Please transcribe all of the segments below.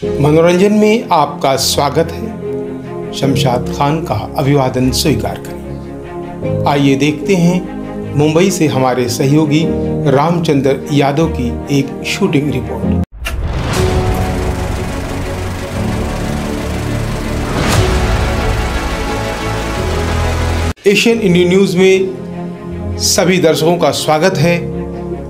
मनोरंजन में आपका स्वागत है। शमशाद खान का अभिवादन स्वीकार करें। आइए देखते हैं मुंबई से हमारे सहयोगी रामचंद्र यादव की एक shooting report. Asian India news में सभी दर्शकों का स्वागत है।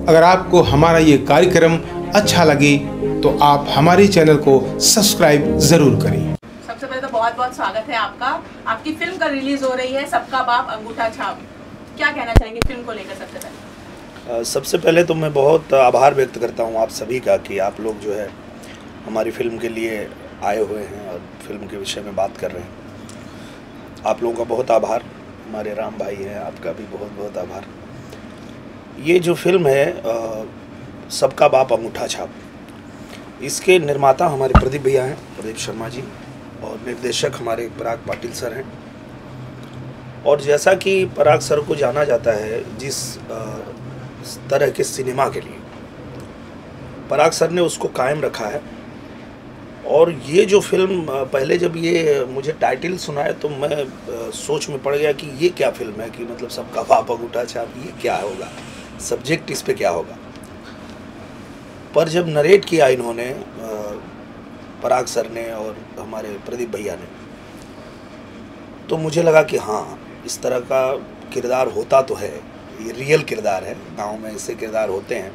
अगर आपको हमारा ये कार्यक्रम अच्छा लगे तो आप हमारे चैनल को सब्सक्राइब जरूर करें। सबसे पहले तो बहुत बहुत स्वागत है आपका। आपकी फिल्म का रिलीज हो रही है, सबका बाप अंगूठा छाप। क्या कहना चाहेंगे फिल्म को लेकर? सबसे पहले तो मैं बहुत आभार व्यक्त करता हूँ आप सभी का कि आप लोग जो है हमारी फिल्म के लिए आए हुए हैं और फिल्म के विषय में बात कर रहे हैं। आप लोगों का बहुत आभार। हमारे राम भाई हैं, आपका भी बहुत बहुत आभार। ये जो फिल्म है सबका बाप अंगूठा छाप, इसके निर्माता हमारे प्रदीप भैया हैं, प्रदीप शर्मा जी, और निर्देशक हमारे पराग पाटिल सर हैं। और जैसा कि पराग सर को जाना जाता है जिस तरह के सिनेमा के लिए, पराग सर ने उसको कायम रखा है। और ये जो फिल्म पहले जब ये मुझे टाइटल सुना है तो मैं सोच में पड़ गया कि ये क्या फिल्म है, कि मतलब सबका बाप अंगूठा छाप, ये क्या होगा, सब्जेक्ट इस पे क्या होगा। पर जब नरेट किया इन्होंने पराग सर ने और हमारे प्रदीप भैया ने, तो मुझे लगा कि हाँ, इस तरह का किरदार होता तो है, ये रियल किरदार है। गांव में ऐसे किरदार होते हैं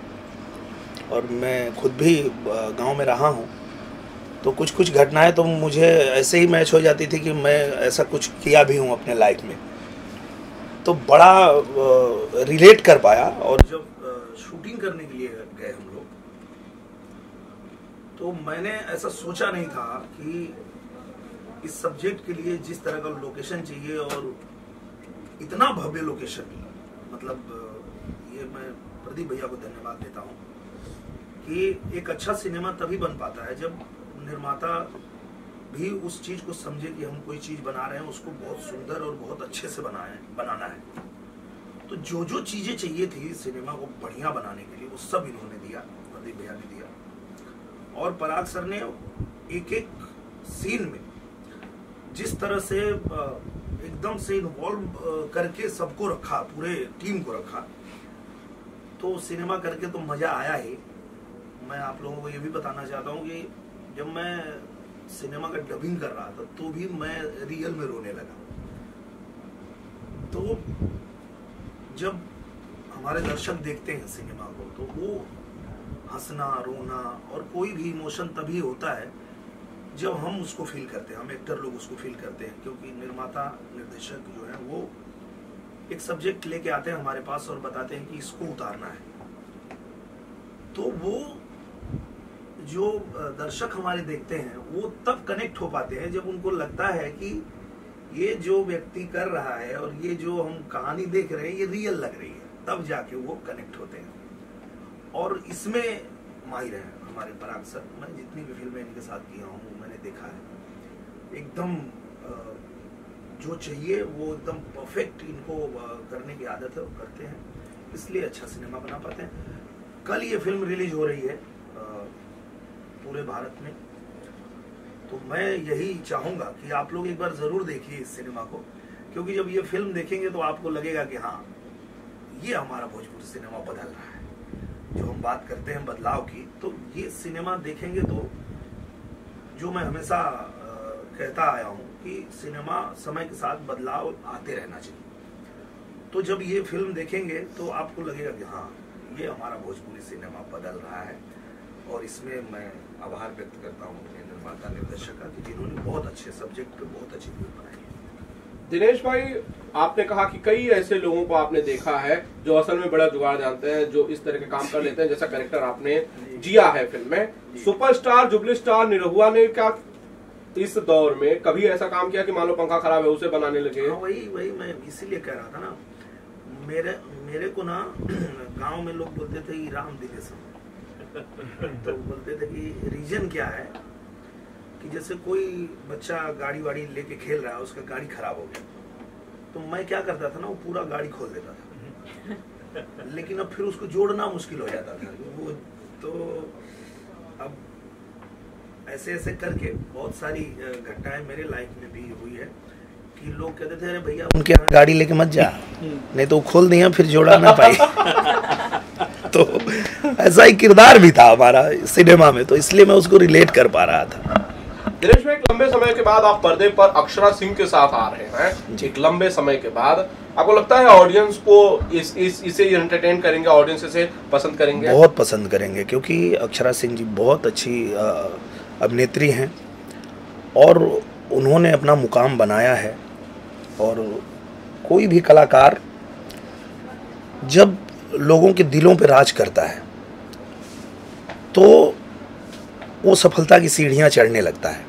और मैं खुद भी गांव में रहा हूँ, तो कुछ कुछ घटनाएं तो मुझे ऐसे ही मैच हो जाती थी कि मैं ऐसा कुछ किया भी हूँ अपने लाइफ में, तो बड़ा रिलेट कर पाया। और जब शूटिंग करने के लिए गए हम लोग, तो मैंने ऐसा सोचा नहीं था कि इस सब्जेक्ट के लिए जिस तरह का लोकेशन चाहिए और इतना भव्य लोकेशन, मतलब ये मैं प्रदीप भैया को धन्यवाद देता हूँ कि एक अच्छा सिनेमा तभी बन पाता है जब निर्माता भी उस चीज को समझे कि हम कोई चीज बना रहे हैं, उसको बहुत सुंदर और बहुत अच्छे से बनाना है। तो जो जो चीजें चाहिए थी सिनेमा को बढ़िया बनाने के लिए, वो सब इन्होंने दिया, प्रदीप भैया ने दिया। और पराग सर ने एक एक सीन में जिस तरह से एकदम से इन्वॉल्व करके सबको रखा, पूरे टीम को रखा, तो सिनेमा करके तो मजा आया ही। मैं आप लोगों को ये भी बताना चाहता हूँ कि जब मैं सिनेमा का डबिंग कर रहा था तो भी मैं रियल में रोने लगा। तो जब हमारे दर्शक देखते हैं सिनेमा को, तो वो हंसना, रोना और कोई भी इमोशन तभी होता है जब हम उसको फील करते हैं, हम एक्टर लोग उसको फील करते हैं। क्योंकि निर्माता, निर्देशक जो है वो एक सब्जेक्ट लेके आते हैं हमारे पास और बताते हैं कि इसको उतारना है, तो वो जो दर्शक हमारे देखते हैं वो तब कनेक्ट हो पाते हैं जब उनको लगता है कि ये जो व्यक्ति कर रहा है और ये जो हम कहानी देख रहे हैं ये रियल लग रही है, तब जाके वो कनेक्ट होते हैं। और इसमें माहिर है हमारे पराग सर। मैं जितनी भी फिल्में इनके साथ किया हूँ मैंने देखा है, एकदम जो चाहिए वो एकदम परफेक्ट इनको करने की आदत है, वो करते हैं, इसलिए अच्छा सिनेमा बना पाते हैं। कल ये फिल्म रिलीज हो रही है पूरे भारत में, तो मैं यही चाहूंगा कि आप लोग एक बार जरूर देखिए इस सिनेमा को, क्योंकि जब ये फिल्म देखेंगे तो आपको लगेगा कि हाँ, ये हमारा भोजपुरी सिनेमा बदल रहा है। जो हम बात करते हैं बदलाव की, तो ये सिनेमा देखेंगे तो, जो मैं हमेशा कहता आया हूँ कि सिनेमा समय के साथ बदलाव आते रहना चाहिए। तो जब ये फिल्म देखेंगे तो आपको लगेगा कि हाँ, ये हमारा भोजपुरी सिनेमा बदल रहा है। और इसमें मैं आभार व्यक्त करता हूँ अपने निर्माता, निर्देशक का, कि जिन्होंने बहुत अच्छे सब्जेक्ट पे बहुत अच्छी फिल्म बनाई है। दिनेश भाई, आपने कहा कि कई ऐसे लोगों को आपने देखा है जो असल में बड़ा जुगाड़ जानते हैं, जो इस तरह के काम कर लेते हैं, जैसा कैरेक्टर आपने जिया है फिल्म में। सुपरस्टार, जुबली स्टार निरहुआ ने क्या इस दौर में कभी ऐसा काम किया कि मान लो पंखा खराब है उसे बनाने लगे? हाँ, वही मैं इसीलिए कह रहा था ना, मेरे को ना गाँव में लोग बोलते थे राम दिनेश, तो बोलते थे कि रीजन क्या है, कि जैसे कोई बच्चा गाड़ी वाड़ी लेके खेल रहा है, उसका गाड़ी खराब हो गया, तो मैं क्या करता था ना, वो पूरा गाड़ी खोल देता था, लेकिन अब फिर उसको जोड़ना मुश्किल हो जाता था वो। तो अब ऐसे ऐसे करके बहुत सारी घटनाएं मेरे लाइफ में भी हुई है कि लोग कहते थे अरे भैया उनके यहाँ गाड़ी लेके मत जा, नहीं तो खोल दिया फिर जोड़ा ना पाई। तो ऐसा ही किरदार भी था हमारा सिनेमा में, तो इसलिए मैं उसको रिलेट कर पा रहा था। दिनेश भाई, एक लंबे समय के बाद आप पर्दे पर अक्षरा सिंह के साथ आ रहे हैं, एक लंबे समय के बाद, आपको लगता है ऑडियंस को इसे एंटरटेन करेंगे, ऑडियंस इसे पसंद करेंगे? बहुत पसंद करेंगे, क्योंकि अक्षरा सिंह जी बहुत अच्छी अभिनेत्री हैं और उन्होंने अपना मुकाम बनाया है। और कोई भी कलाकार जब लोगों के दिलों पे राज करता है तो वो सफलता की सीढ़ियां चढ़ने लगता है,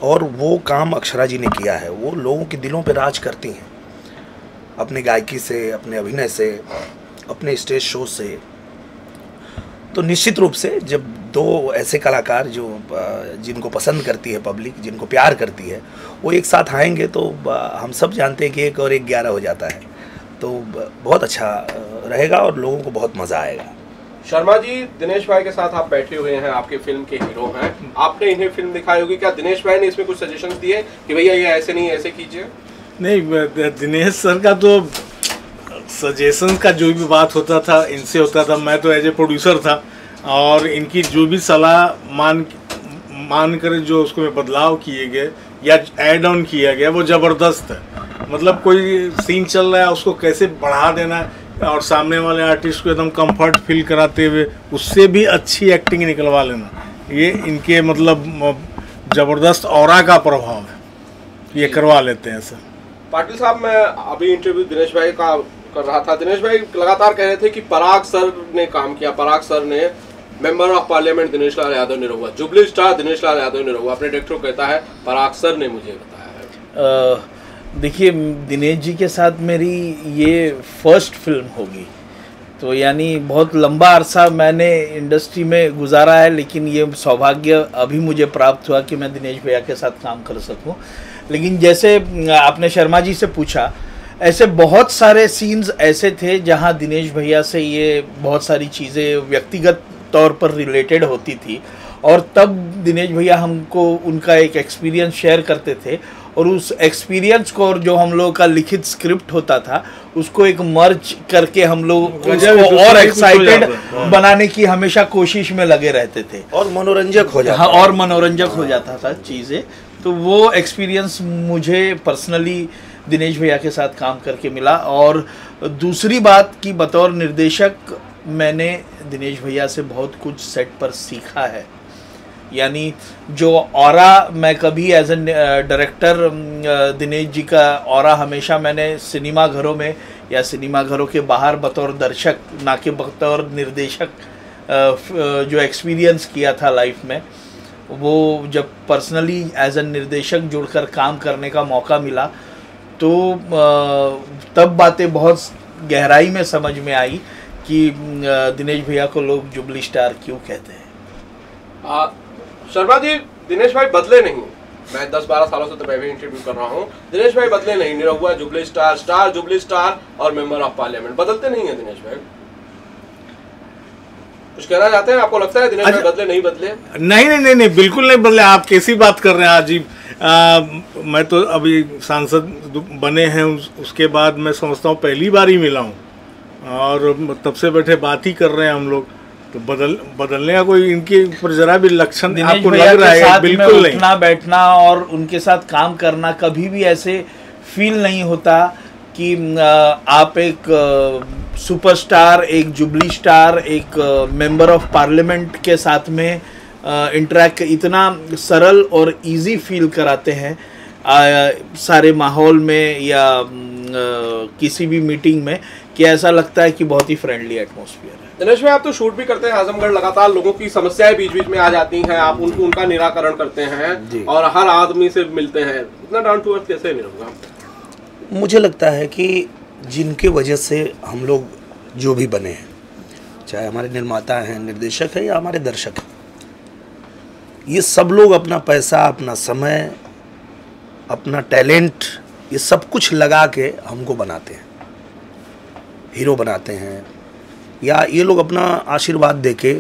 और वो काम अक्षरा जी ने किया है। वो लोगों के दिलों पे राज करती हैं अपनी गायकी से, अपने अभिनय से, अपने स्टेज शो से। तो निश्चित रूप से जब दो ऐसे कलाकार जो जिनको पसंद करती है पब्लिक, जिनको प्यार करती है, वो एक साथ आएंगे तो हम सब जानते हैं कि 1 और 1 11 हो जाता है। तो बहुत अच्छा रहेगा और लोगों को बहुत मज़ा आएगा। शर्मा जी, दिनेश भाई के साथ आप बैठे हुए हैं, आपके फिल्म के हीरो हैं, आपने इन्हें फिल्म दिखाई होगी, क्या दिनेश भाई ने इसमें कुछ सजेशंस दिए कि भैया ये ऐसे नहीं ऐसे कीजिए? नहीं, दिनेश सर का तो सजेशन का जो भी बात होता था इनसे होता था। मैं तो एज ए प्रोड्यूसर था और इनकी जो भी सलाह मान कर जो उसको में बदलाव किए गए या ऐड ऑन किया गया वो ज़बरदस्त है। मतलब कोई सीन चल रहा है उसको कैसे बढ़ा देना और सामने वाले आर्टिस्ट को एकदम कंफर्ट फील कराते हुए उससे भी अच्छी एक्टिंग निकलवा लेना, ये इनके मतलब ज़बरदस्त ऑरा का प्रभाव है, ये करवा लेते हैं सर। पाटिल साहब, मैं अभी इंटरव्यू दिनेश भाई का कर रहा था, दिनेश भाई लगातार कह रहे थे कि पराग सर ने काम किया, पराग सर ने member of parliament Dinesh Lal Yadav Nirahua, jubilee star Dinesh Lal Yadav Nirahua, अपने डायरेक्टर कहता है पराग सर ने मुझे बताया है। देखिए, दिनेश जी के साथ मेरी ये फर्स्ट फिल्म होगी, तो यानी बहुत लंबा अरसा मैंने इंडस्ट्री में गुजारा है, लेकिन ये सौभाग्य अभी मुझे प्राप्त हुआ कि मैं दिनेश भैया के साथ काम कर सकूं। लेकिन जैसे आपने शर्मा जी से पूछा, ऐसे बहुत सारे सीन्स ऐसे थे जहां दिनेश भैया से ये बहुत सारी चीज़ें व्यक्तिगत तौर पर रिलेटेड होती थी, और तब दिनेश भैया हमको उनका एक एक्सपीरियंस शेयर करते थे, और उस एक्सपीरियंस को और जो हम लोगों का लिखित स्क्रिप्ट होता था उसको एक मर्ज करके हम लोग उसको और एक्साइटेड बनाने की हमेशा कोशिश में लगे रहते थे, और मनोरंजक हो जाता। हाँ, और मनोरंजक हो जाता था चीज़ें। तो वो एक्सपीरियंस मुझे पर्सनली दिनेश भैया के साथ काम करके मिला। और दूसरी बात कि बतौर निर्देशक मैंने दिनेश भैया से बहुत कुछ सेट पर सीखा है, यानी जो ऑरा मैं कभी as an director Dinesh ji का ऑरा हमेशा मैंने सिनेमा घरों में या सिनेमा घरों के बाहर बतौर दर्शक ना कि बतौर निर्देशक जो एक्सपीरियंस किया था लाइफ में, वो जब पर्सनली एज एन निर्देशक जुड़कर काम करने का मौका मिला तो तब बातें बहुत गहराई में समझ में आई कि दिनेश भैया को लोग जुबली स्टार क्यों कहते हैं। शर्मा जी, दिनेश भाई बदले नहीं, मैं 10-12 सालों से तो मैं भी इंटरव्यू कर रहा हूँ, दिनेश भाई बदले नहीं, Nirahua, jubilee star, star jubilee star और मेंबर ऑफ पार्लियामेंट, बदलते नहीं है दिनेश भाई। कुछ कहना चाहते हैं? आपको लगता है दिनेश भाई बदले नहीं बदले? नहीं, बिल्कुल नहीं बदले। आप कैसी बात कर रहे हैं अजीब। मैं तो अभी सांसद बने हैं, उसके बाद मैं समझता हूँ पहली बार ही मिला हूँ, और तब से बैठे बात ही कर रहे हैं हम लोग। तो बदलने का कोई इनके ऊपर जरा भी लक्षण आपको लग रहा है? बिल्कुल नहीं। उठना बैठना और उनके साथ काम करना कभी भी ऐसे फील नहीं होता कि आप एक सुपरस्टार, एक जुबली स्टार, एक मेंबर ऑफ पार्लियामेंट के साथ में इंटरेक्ट इतना सरल और इजी फील कराते हैं सारे माहौल में या किसी भी मीटिंग में, कि ऐसा लगता है कि बहुत ही फ्रेंडली एटमॉस्फेयर है। दिनेश भाई, आप तो शूट भी करते हैं आजमगढ़, लगातार लोगों की समस्याएं बीच बीच में आ जाती हैं, आप उनका निराकरण करते हैं और हर आदमी से मिलते हैं, इतना डाउन टू अर्थ कैसे नहीं रहूँगा? मुझे लगता है कि जिनके वजह से हम लोग जो भी बने हैं, चाहे हमारे निर्माता हैं, निर्देशक हैं या हमारे दर्शक हैं, ये सब लोग अपना पैसा, अपना समय, अपना टैलेंट, ये सब कुछ लगा के हमको बनाते हैं, हीरो बनाते हैं, या ये लोग अपना आशीर्वाद देके,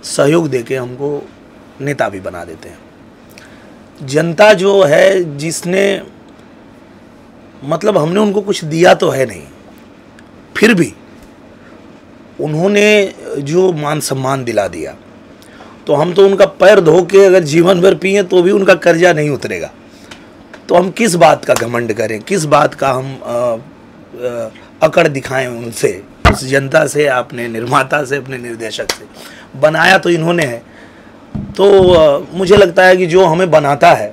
सहयोग देके हमको नेता भी बना देते हैं। जनता जो है, जिसने मतलब हमने उनको कुछ दिया तो है नहीं, फिर भी उन्होंने जो मान सम्मान दिला दिया, तो हम तो उनका पैर धो के अगर जीवन भर पिए तो भी उनका कर्जा नहीं उतरेगा। तो हम किस बात का घमंड करें, किस बात का हम अकड़ दिखाएं उनसे, उस जनता से, अपने निर्माता से, अपने निर्देशक से। बनाया तो इन्होंने है। तो मुझे लगता है कि जो हमें बनाता है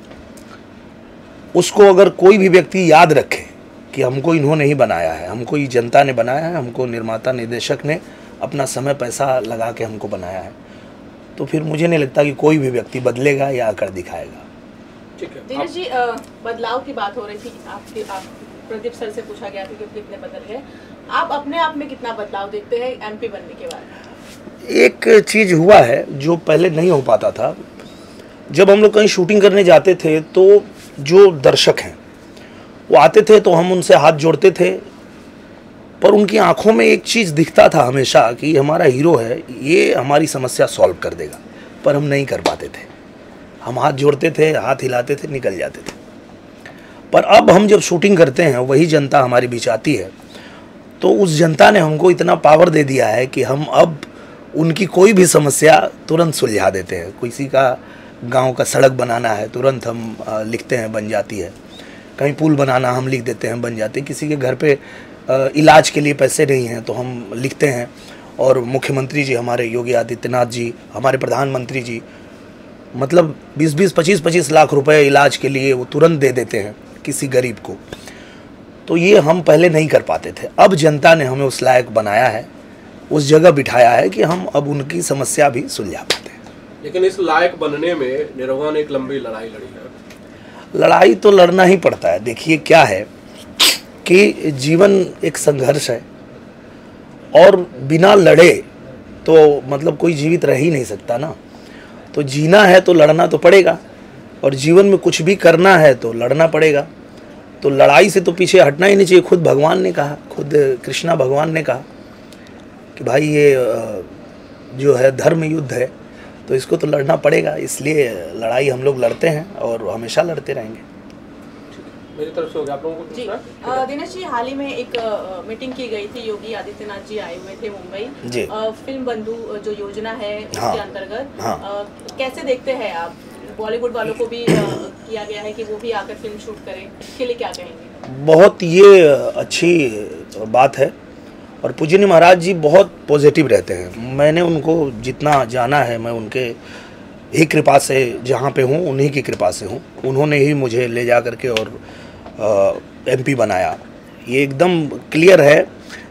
उसको अगर कोई भी व्यक्ति याद रखे कि हमको इन्होंने ही बनाया है, हमको ये जनता ने बनाया है, हमको निर्माता निर्देशक ने अपना समय पैसा लगा के हमको बनाया है, तो फिर मुझे नहीं लगता कि कोई भी व्यक्ति बदलेगा या अकड़ दिखाएगा। ठीक है। दिनेश जी, बदलाव की बात हो रही थी, आप प्रदीप सर से पूछा गया था कि कितने बदल गए, आप अपने आप में कितना बदलाव देखते हैं एमपी बनने के बाद? एक चीज़ हुआ है जो पहले नहीं हो पाता था। जब हम लोग कहीं शूटिंग करने जाते थे तो जो दर्शक हैं वो आते थे तो हम उनसे हाथ जोड़ते थे, पर उनकी आंखों में एक चीज़ दिखता था हमेशा कि हमारा हीरो है, ये हमारी समस्या सॉल्व कर देगा, पर हम नहीं कर पाते थे। हम हाथ जोड़ते थे, हाथ हिलाते थे, निकल जाते थे। पर अब हम जब शूटिंग करते हैं, वही जनता हमारे बीच आती है, तो उस जनता ने हमको इतना पावर दे दिया है कि हम अब उनकी कोई भी समस्या तुरंत सुलझा देते हैं। किसी का गांव का सड़क बनाना है, तुरंत हम लिखते हैं, बन जाती है। कहीं पुल बनाना हम लिख देते हैं, बन जाती है। किसी के घर पे इलाज के लिए पैसे नहीं हैं तो हम लिखते हैं, और मुख्यमंत्री जी हमारे योगी आदित्यनाथ जी, हमारे प्रधानमंत्री जी, मतलब 20-20, 25-25 लाख रुपए इलाज के लिए वो तुरंत दे देते हैं किसी गरीब को। तो ये हम पहले नहीं कर पाते थे। अब जनता ने हमें उस लायक बनाया है, उस जगह बिठाया है कि हम अब उनकी समस्या भी सुलझा पाते हैं। लेकिन इस लायक बनने में निरहुआ ने एक लंबी लड़ाई लड़ी है। लड़ाई तो लड़ना ही पड़ता है। देखिए क्या है कि जीवन एक संघर्ष है, और बिना लड़े तो मतलब कोई जीवित रह ही नहीं सकता ना। तो जीना है तो लड़ना तो पड़ेगा, और जीवन में कुछ भी करना है तो लड़ना पड़ेगा। तो लड़ाई से तो पीछे हटना ही नहीं चाहिए। खुद भगवान ने कहा, खुद कृष्णा भगवान ने कहा कि भाई ये जो है धर्म युद्ध है, तो इसको तो लड़ना पड़ेगा। इसलिए लड़ाई हम लोग लड़ते हैं और हमेशा लड़ते रहेंगे। मेरी तरफ से हो गया, आप लोगों को जी। दिनेश जी, हाल ही में एक मीटिंग की गई थी, योगी आदित्यनाथ जी आए हुए थे मुंबई जी। फिल्म बंधु जो योजना है उसके अंतर्गत कैसे देखते हैं आप? बॉलीवुड वालों को भी किया गया है कि वो भी आकर फिल्म शूट करें, इसके लिए क्या कहेंगे? बहुत ये अच्छी बात है, और पूजनीय महाराज जी बहुत पॉजिटिव रहते हैं। मैंने उनको जितना जाना है, मैं उनके ही कृपा से जहाँ पे हूँ, उन्हीं की कृपा से हूँ। उन्होंने ही मुझे ले जा करके और एमपी बनाया। ये एकदम क्लियर है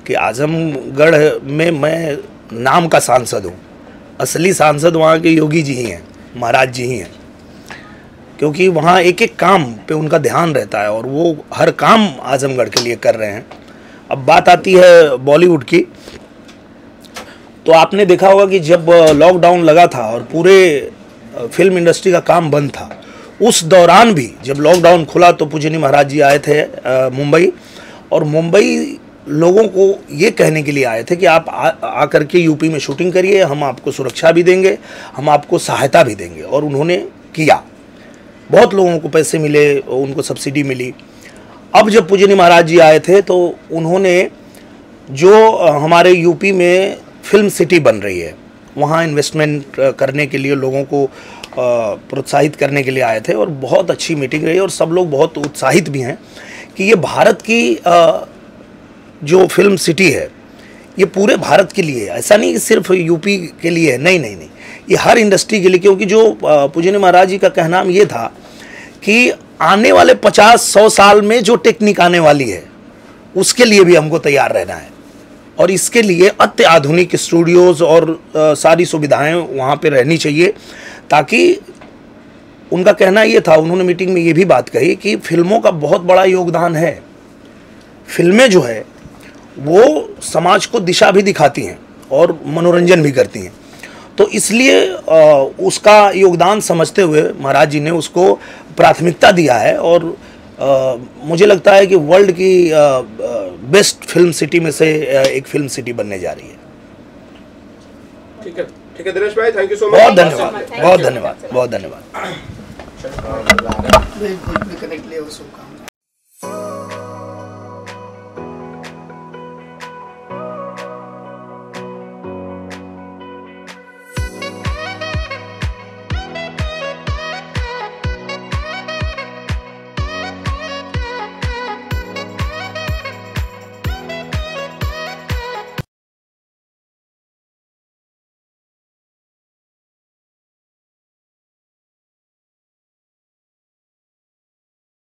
कि आजमगढ़ में मैं नाम का सांसद हूँ, असली सांसद वहाँ के योगी जी ही हैं, महाराज जी ही हैं, क्योंकि वहाँ एक एक काम पे उनका ध्यान रहता है और वो हर काम आजमगढ़ के लिए कर रहे हैं। अब बात आती है बॉलीवुड की, तो आपने देखा होगा कि जब लॉकडाउन लगा था और पूरे फिल्म इंडस्ट्री का काम बंद था, उस दौरान भी जब लॉकडाउन खुला तो पूजनीय महाराज जी आए थे मुंबई, और मुंबई लोगों को ये कहने के लिए आए थे कि आप आकर के यूपी में शूटिंग करिए, हम आपको सुरक्षा भी देंगे, हम आपको सहायता भी देंगे। और उन्होंने किया, बहुत लोगों को पैसे मिले, उनको सब्सिडी मिली। अब जब पूजनीय महाराज जी आए थे तो उन्होंने जो हमारे यूपी में फिल्म सिटी बन रही है, वहाँ इन्वेस्टमेंट करने के लिए लोगों को प्रोत्साहित करने के लिए आए थे, और बहुत अच्छी मीटिंग रही और सब लोग बहुत उत्साहित भी हैं कि ये भारत की जो फिल्म सिटी है ये पूरे भारत के लिए है। ऐसा नहीं कि सिर्फ यूपी के लिए है, नहीं नहीं नहीं, ये हर इंडस्ट्री के लिए। क्योंकि जो पूजनीय महाराज जी का कहना ये था कि आने वाले 50-100 साल में जो टेक्निक आने वाली है उसके लिए भी हमको तैयार रहना है, और इसके लिए अत्याधुनिक स्टूडियोज़ और सारी सुविधाएं वहाँ पे रहनी चाहिए। ताकि उनका कहना ये था, उन्होंने मीटिंग में ये भी बात कही कि फिल्मों का बहुत बड़ा योगदान है। फिल्में जो है वो समाज को दिशा भी दिखाती हैं और मनोरंजन भी करती हैं। तो इसलिए उसका योगदान समझते हुए महाराज जी ने उसको प्राथमिकता दिया है, और मुझे लगता है कि वर्ल्ड की बेस्ट फिल्म सिटी में से एक फिल्म सिटी बनने जा रही है। ठीक है। ठीक है दिनेश भाई, थैंक यू सो मच। बहुत धन्यवाद, बहुत धन्यवाद, बहुत धन्यवाद। कनेक्ट ले शुभकामनाएं।